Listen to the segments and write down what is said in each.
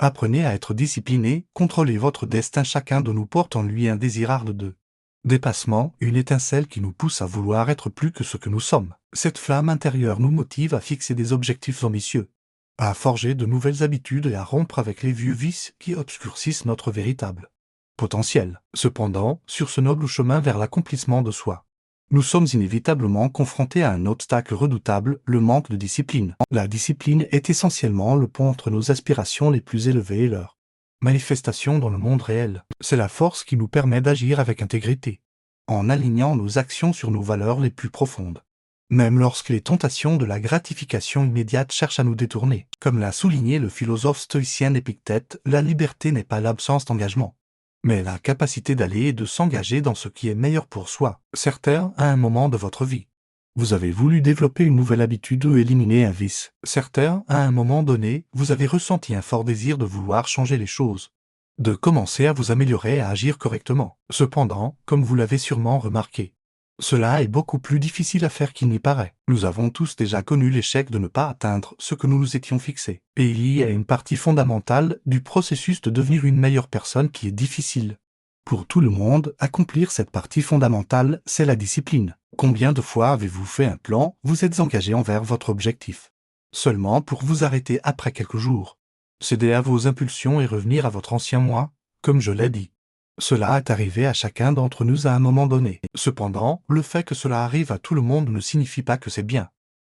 Apprenez à être discipliné, contrôlez votre destin. Chacun de nous porte en lui un désir ardent de dépassement, une étincelle qui nous pousse à vouloir être plus que ce que nous sommes. Cette flamme intérieure nous motive à fixer des objectifs ambitieux, à forger de nouvelles habitudes et à rompre avec les vieux vices qui obscurcissent notre véritable potentiel. Cependant, sur ce noble chemin vers l'accomplissement de soi, nous sommes inévitablement confrontés à un obstacle redoutable, le manque de discipline. La discipline est essentiellement le pont entre nos aspirations les plus élevées et leur manifestation dans le monde réel. C'est la force qui nous permet d'agir avec intégrité, en alignant nos actions sur nos valeurs les plus profondes, même lorsque les tentations de la gratification immédiate cherchent à nous détourner. Comme l'a souligné le philosophe stoïcien Épictète, la liberté n'est pas l'absence d'engagement, mais la capacité d'aller et de s'engager dans ce qui est meilleur pour soi. Certains, à un moment de votre vie, vous avez voulu développer une nouvelle habitude ou éliminer un vice. Certains, à un moment donné, vous avez ressenti un fort désir de vouloir changer les choses, de commencer à vous améliorer et à agir correctement. Cependant, comme vous l'avez sûrement remarqué, cela est beaucoup plus difficile à faire qu'il n'y paraît. Nous avons tous déjà connu l'échec de ne pas atteindre ce que nous nous étions fixés. Et il y a une partie fondamentale du processus de devenir une meilleure personne qui est difficile. Pour tout le monde, accomplir cette partie fondamentale, c'est la discipline. Combien de fois avez-vous fait un plan, vous êtes engagé envers votre objectif, seulement pour vous arrêter après quelques jours, céder à vos impulsions et revenir à votre ancien moi, comme je l'ai dit? Cela est arrivé à chacun d'entre nous à un moment donné. Cependant, le fait que cela arrive à tout le monde ne signifie pas que c'est bien,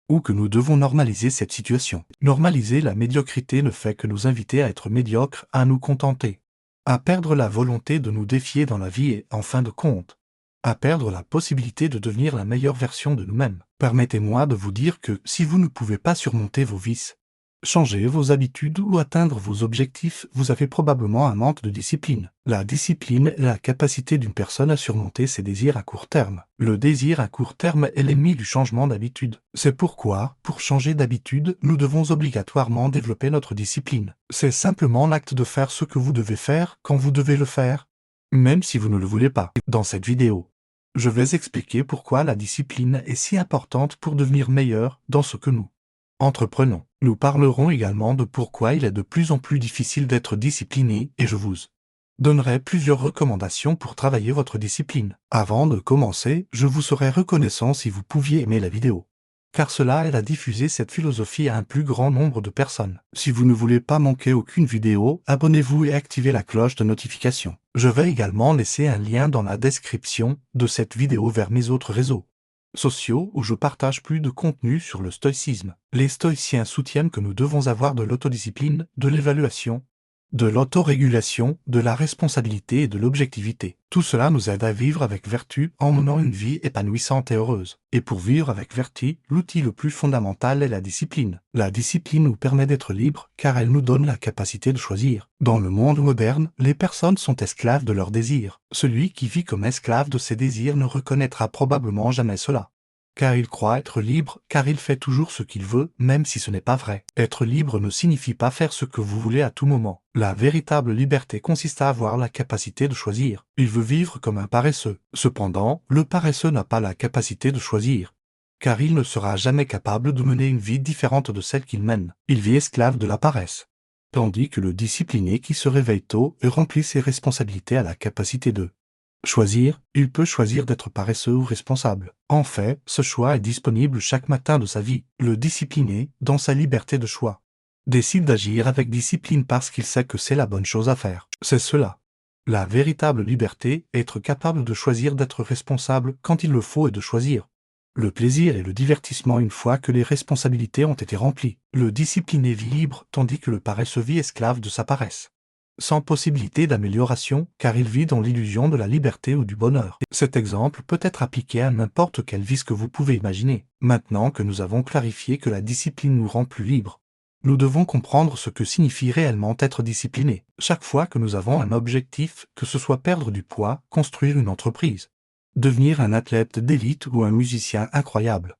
ou que nous devons normaliser cette situation. Normaliser la médiocrité ne fait que nous inviter à être médiocres, à nous contenter, à perdre la volonté de nous défier dans la vie et, en fin de compte, à perdre la possibilité de devenir la meilleure version de nous-mêmes. Permettez-moi de vous dire que si vous ne pouvez pas surmonter vos vices, changer vos habitudes ou atteindre vos objectifs, vous avez probablement un manque de discipline. La discipline est la capacité d'une personne à surmonter ses désirs à court terme. Le désir à court terme est l'ennemi du changement d'habitude. C'est pourquoi, pour changer d'habitude, nous devons obligatoirement développer notre discipline. C'est simplement l'acte de faire ce que vous devez faire quand vous devez le faire, même si vous ne le voulez pas. Dans cette vidéo, je vais expliquer pourquoi la discipline est si importante pour devenir meilleur dans ce que nous entreprenons. Nous parlerons également de pourquoi il est de plus en plus difficile d'être discipliné et je vous donnerai plusieurs recommandations pour travailler votre discipline. Avant de commencer, je vous serais reconnaissant si vous pouviez aimer la vidéo, car cela aide à diffuser cette philosophie à un plus grand nombre de personnes. Si vous ne voulez pas manquer aucune vidéo, abonnez-vous et activez la cloche de notification. Je vais également laisser un lien dans la description de cette vidéo vers mes autres réseaux sociaux où je partage plus de contenu sur le stoïcisme. Les stoïciens soutiennent que nous devons avoir de l'autodiscipline, de l'évaluation, de l'autorégulation, de la responsabilité et de l'objectivité. Tout cela nous aide à vivre avec vertu en menant une vie épanouissante et heureuse. Et pour vivre avec vertu, l'outil le plus fondamental est la discipline. La discipline nous permet d'être libres car elle nous donne la capacité de choisir. Dans le monde moderne, les personnes sont esclaves de leurs désirs. Celui qui vit comme esclave de ses désirs ne reconnaîtra probablement jamais cela, car il croit être libre, car il fait toujours ce qu'il veut, même si ce n'est pas vrai. Être libre ne signifie pas faire ce que vous voulez à tout moment. La véritable liberté consiste à avoir la capacité de choisir. Il veut vivre comme un paresseux. Cependant, le paresseux n'a pas la capacité de choisir, car il ne sera jamais capable de mener une vie différente de celle qu'il mène. Il vit esclave de la paresse. Tandis que le discipliné qui se réveille tôt et remplit ses responsabilités a la capacité de choisir, il peut choisir d'être paresseux ou responsable. En fait, ce choix est disponible chaque matin de sa vie. Le discipliné, dans sa liberté de choix, décide d'agir avec discipline parce qu'il sait que c'est la bonne chose à faire. C'est cela. La véritable liberté, être capable de choisir d'être responsable quand il le faut et de choisir le plaisir et le divertissement une fois que les responsabilités ont été remplies. Le discipliné vit libre tandis que le paresseux vit esclave de sa paresse, sans possibilité d'amélioration, car il vit dans l'illusion de la liberté ou du bonheur. Cet exemple peut être appliqué à n'importe quel vice que vous pouvez imaginer. Maintenant que nous avons clarifié que la discipline nous rend plus libres, nous devons comprendre ce que signifie réellement être discipliné. Chaque fois que nous avons un objectif, que ce soit perdre du poids, construire une entreprise, devenir un athlète d'élite ou un musicien incroyable,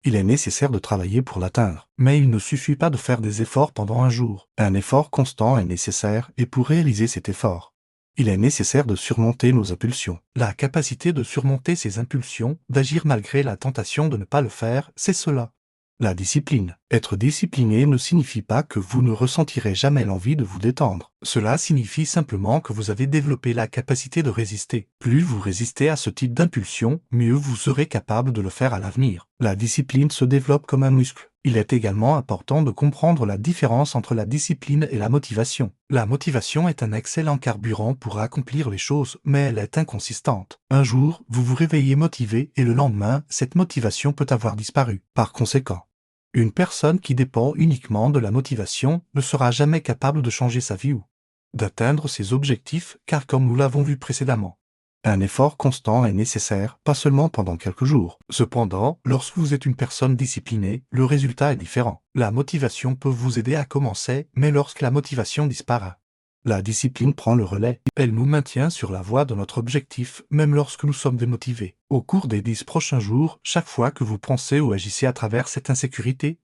il est nécessaire de travailler pour l'atteindre. Mais il ne suffit pas de faire des efforts pendant un jour. Un effort constant est nécessaire et pour réaliser cet effort, il est nécessaire de surmonter nos impulsions. La capacité de surmonter ces impulsions, d'agir malgré la tentation de ne pas le faire, c'est cela La discipline. Être discipliné ne signifie pas que vous ne ressentirez jamais l'envie de vous détendre. Cela signifie simplement que vous avez développé la capacité de résister. Plus vous résistez à ce type d'impulsion, mieux vous serez capable de le faire à l'avenir. La discipline se développe comme un muscle. Il est également important de comprendre la différence entre la discipline et la motivation. La motivation est un excellent carburant pour accomplir les choses, mais elle est inconsistante. Un jour, vous vous réveillez motivé et le lendemain, cette motivation peut avoir disparu. Par conséquent, une personne qui dépend uniquement de la motivation ne sera jamais capable de changer sa vie ou d'atteindre ses objectifs, car comme nous l'avons vu précédemment, un effort constant est nécessaire, pas seulement pendant quelques jours. Cependant, lorsque vous êtes une personne disciplinée, le résultat est différent. La motivation peut vous aider à commencer, mais lorsque la motivation disparaît, la discipline prend le relais. Elle nous maintient sur la voie de notre objectif, même lorsque nous sommes démotivés. Au cours des 10 prochains jours, chaque fois que vous pensez ou agissez à travers cette insécurité,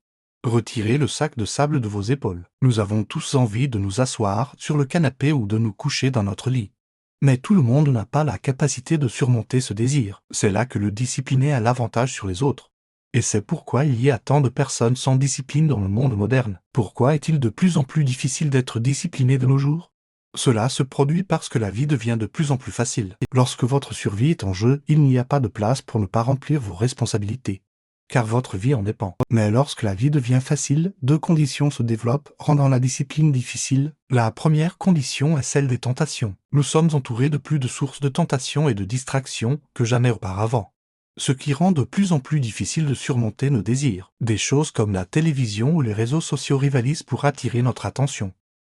retirez le sac de sable de vos épaules. Nous avons tous envie de nous asseoir sur le canapé ou de nous coucher dans notre lit. Mais tout le monde n'a pas la capacité de surmonter ce désir. C'est là que le discipliné a l'avantage sur les autres. Et c'est pourquoi il y a tant de personnes sans discipline dans le monde moderne. Pourquoi est-il de plus en plus difficile d'être discipliné de nos jours? Cela se produit parce que la vie devient de plus en plus facile. Lorsque votre survie est en jeu, il n'y a pas de place pour ne pas remplir vos responsabilités, car votre vie en dépend. Mais lorsque la vie devient facile, deux conditions se développent, rendant la discipline difficile. La première condition est celle des tentations. Nous sommes entourés de plus de sources de tentation et de distractions que jamais auparavant, ce qui rend de plus en plus difficile de surmonter nos désirs. Des choses comme la télévision ou les réseaux sociaux rivalisent pour attirer notre attention.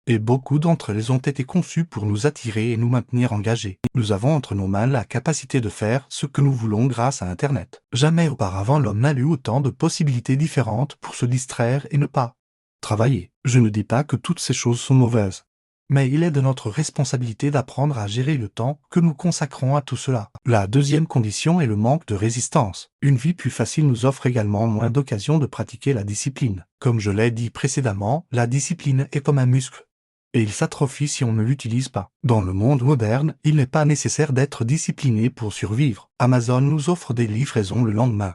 Et beaucoup d'entre elles ont été conçues pour nous attirer et nous maintenir engagés. Nous avons entre nos mains la capacité de faire ce que nous voulons grâce à Internet. Jamais auparavant l'homme n'a eu autant de possibilités différentes pour se distraire et ne pas travailler. Je ne dis pas que toutes ces choses sont mauvaises, mais il est de notre responsabilité d'apprendre à gérer le temps que nous consacrons à tout cela. La deuxième condition est le manque de résistance. Une vie plus facile nous offre également moins d'occasions de pratiquer la discipline. Comme je l'ai dit précédemment, la discipline est comme un muscle, et il s'atrophie si on ne l'utilise pas. Dans le monde moderne, il n'est pas nécessaire d'être discipliné pour survivre. Amazon nous offre des livraisons le lendemain.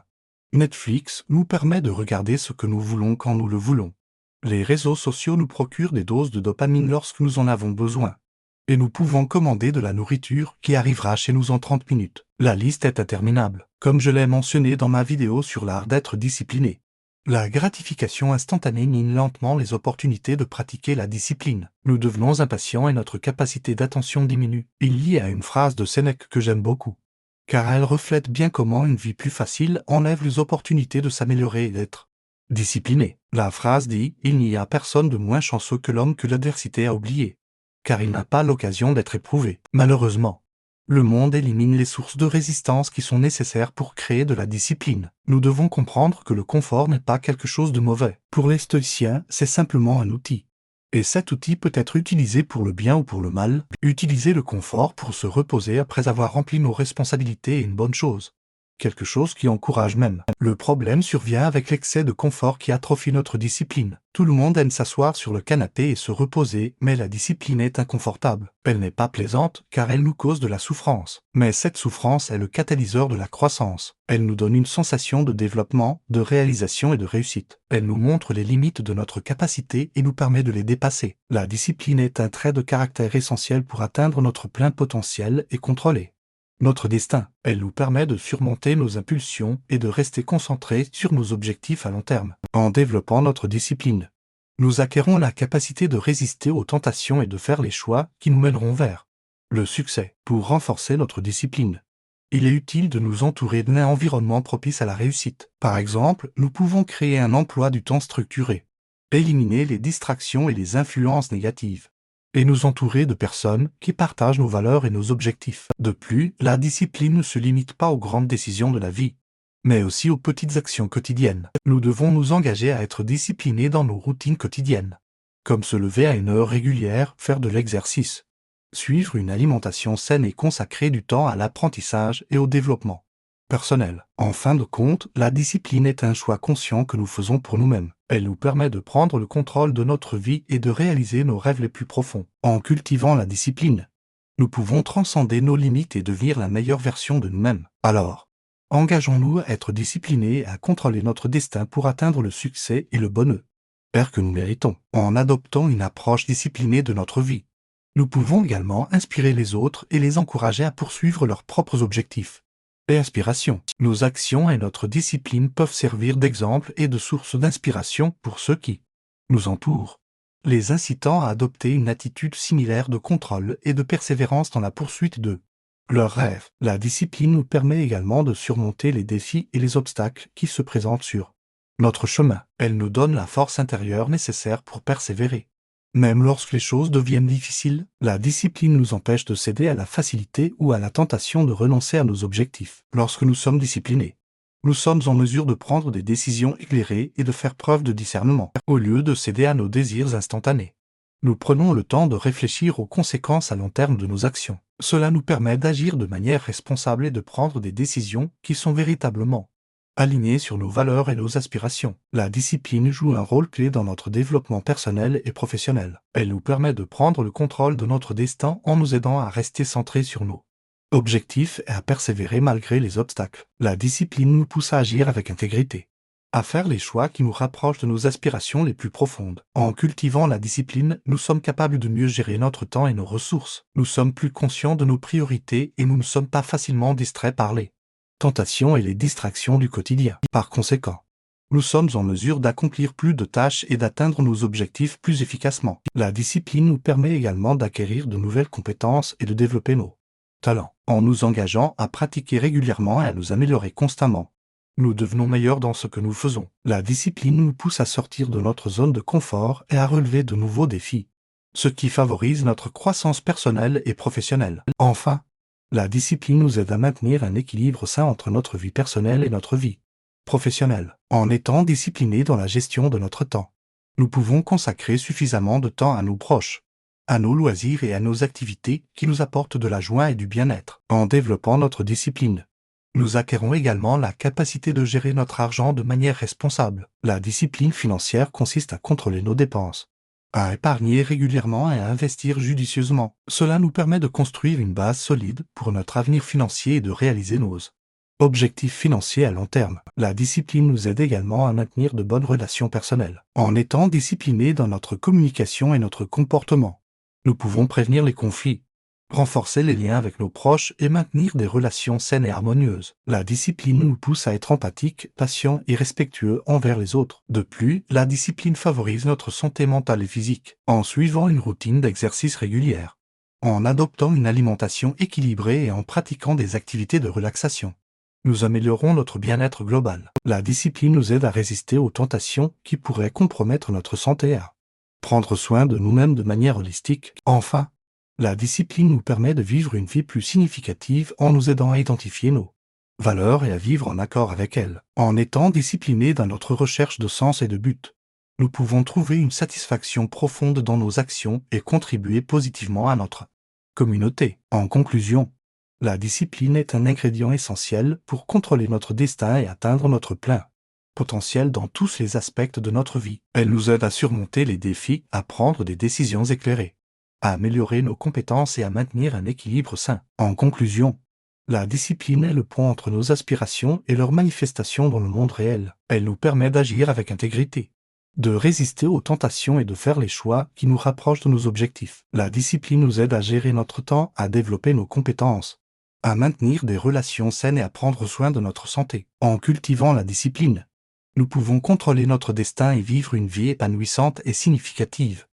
Netflix nous permet de regarder ce que nous voulons quand nous le voulons. Les réseaux sociaux nous procurent des doses de dopamine lorsque nous en avons besoin. Et nous pouvons commander de la nourriture qui arrivera chez nous en 30 minutes. La liste est interminable, comme je l'ai mentionné dans ma vidéo sur l'art d'être discipliné. La gratification instantanée mine lentement les opportunités de pratiquer la discipline. Nous devenons impatients et notre capacité d'attention diminue. Il y a une phrase de Sénèque que j'aime beaucoup, car elle reflète bien comment une vie plus facile enlève les opportunités de s'améliorer et d'être discipliné. La phrase dit « Il n'y a personne de moins chanceux que l'homme que l'adversité a oublié, car il n'a pas l'occasion d'être éprouvé. » Malheureusement, le monde élimine les sources de résistance qui sont nécessaires pour créer de la discipline. Nous devons comprendre que le confort n'est pas quelque chose de mauvais. Pour les stoïciens, c'est simplement un outil. Et cet outil peut être utilisé pour le bien ou pour le mal. Utiliser le confort pour se reposer après avoir rempli nos responsabilités est une bonne chose. Quelque chose qui encourage même. Le problème survient avec l'excès de confort qui atrophie notre discipline. Tout le monde aime s'asseoir sur le canapé et se reposer, mais la discipline est inconfortable. Elle n'est pas plaisante, car elle nous cause de la souffrance. Mais cette souffrance est le catalyseur de la croissance. Elle nous donne une sensation de développement, de réalisation et de réussite. Elle nous montre les limites de notre capacité et nous permet de les dépasser. La discipline est un trait de caractère essentiel pour atteindre notre plein potentiel et contrôler notre destin. Elle nous permet de surmonter nos impulsions et de rester concentrés sur nos objectifs à long terme. En développant notre discipline, nous acquérons la capacité de résister aux tentations et de faire les choix qui nous mèneront vers le succès. Pour renforcer notre discipline, il est utile de nous entourer d'un environnement propice à la réussite. Par exemple, nous pouvons créer un emploi du temps structuré, éliminer les distractions et les influences négatives, et nous entourer de personnes qui partagent nos valeurs et nos objectifs. De plus, la discipline ne se limite pas aux grandes décisions de la vie, mais aussi aux petites actions quotidiennes. Nous devons nous engager à être disciplinés dans nos routines quotidiennes, comme se lever à une heure régulière, faire de l'exercice, suivre une alimentation saine et consacrer du temps à l'apprentissage et au développement personnel. En fin de compte, la discipline est un choix conscient que nous faisons pour nous-mêmes. Elle nous permet de prendre le contrôle de notre vie et de réaliser nos rêves les plus profonds. En cultivant la discipline, nous pouvons transcender nos limites et devenir la meilleure version de nous-mêmes. Alors, Engageons-nous à être disciplinés et à contrôler notre destin pour atteindre le succès et le bonheur que nous méritons, en adoptant une approche disciplinée de notre vie. Nous pouvons également inspirer les autres et les encourager à poursuivre leurs propres objectifs et aspirations. Nos actions et notre discipline peuvent servir d'exemple et de source d'inspiration pour ceux qui nous entourent, les incitant à adopter une attitude similaire de contrôle et de persévérance dans la poursuite de leurs rêves. La discipline nous permet également de surmonter les défis et les obstacles qui se présentent sur notre chemin. Elle nous donne la force intérieure nécessaire pour persévérer. Même lorsque les choses deviennent difficiles, la discipline nous empêche de céder à la facilité ou à la tentation de renoncer à nos objectifs. Lorsque nous sommes disciplinés, nous sommes en mesure de prendre des décisions éclairées et de faire preuve de discernement, au lieu de céder à nos désirs instantanés. Nous prenons le temps de réfléchir aux conséquences à long terme de nos actions. Cela nous permet d'agir de manière responsable et de prendre des décisions qui sont véritablement alignées sur nos valeurs et nos aspirations. La discipline joue un rôle clé dans notre développement personnel et professionnel. Elle nous permet de prendre le contrôle de notre destin en nous aidant à rester centrés sur nos objectifs et à persévérer malgré les obstacles. La discipline nous pousse à agir avec intégrité, à faire les choix qui nous rapprochent de nos aspirations les plus profondes. En cultivant la discipline, nous sommes capables de mieux gérer notre temps et nos ressources. Nous sommes plus conscients de nos priorités et nous ne sommes pas facilement distraits par les tentations et les distractions du quotidien. Par conséquent, nous sommes en mesure d'accomplir plus de tâches et d'atteindre nos objectifs plus efficacement. La discipline nous permet également d'acquérir de nouvelles compétences et de développer nos talents. En nous engageant à pratiquer régulièrement et à nous améliorer constamment, nous devenons meilleurs dans ce que nous faisons. La discipline nous pousse à sortir de notre zone de confort et à relever de nouveaux défis, ce qui favorise notre croissance personnelle et professionnelle. Enfin, la discipline nous aide à maintenir un équilibre sain entre notre vie personnelle et notre vie professionnelle. En étant disciplinés dans la gestion de notre temps, nous pouvons consacrer suffisamment de temps à nos proches, à nos loisirs et à nos activités qui nous apportent de la joie et du bien-être. En développant notre discipline, nous acquérons également la capacité de gérer notre argent de manière responsable. La discipline financière consiste à contrôler nos dépenses, à épargner régulièrement et à investir judicieusement. Cela nous permet de construire une base solide pour notre avenir financier et de réaliser nos objectifs financiers à long terme. La discipline nous aide également à maintenir de bonnes relations personnelles. En étant disciplinés dans notre communication et notre comportement, nous pouvons prévenir les conflits, renforcer les liens avec nos proches et maintenir des relations saines et harmonieuses. La discipline nous pousse à être empathiques, patients et respectueux envers les autres. De plus, la discipline favorise notre santé mentale et physique, en suivant une routine d'exercice régulière, en adoptant une alimentation équilibrée et en pratiquant des activités de relaxation. Nous améliorons notre bien-être global. La discipline nous aide à résister aux tentations qui pourraient compromettre notre santé et à prendre soin de nous-mêmes de manière holistique. Enfin, la discipline nous permet de vivre une vie plus significative en nous aidant à identifier nos valeurs et à vivre en accord avec elles. En étant disciplinés dans notre recherche de sens et de but, nous pouvons trouver une satisfaction profonde dans nos actions et contribuer positivement à notre communauté. En conclusion, la discipline est un ingrédient essentiel pour contrôler notre destin et atteindre notre plein potentiel dans tous les aspects de notre vie. Elle nous aide à surmonter les défis, à prendre des décisions éclairées, à améliorer nos compétences et à maintenir un équilibre sain. En conclusion, la discipline est le pont entre nos aspirations et leurs manifestations dans le monde réel. Elle nous permet d'agir avec intégrité, de résister aux tentations et de faire les choix qui nous rapprochent de nos objectifs. La discipline nous aide à gérer notre temps, à développer nos compétences, à maintenir des relations saines et à prendre soin de notre santé. En cultivant la discipline, nous pouvons contrôler notre destin et vivre une vie épanouissante et significative.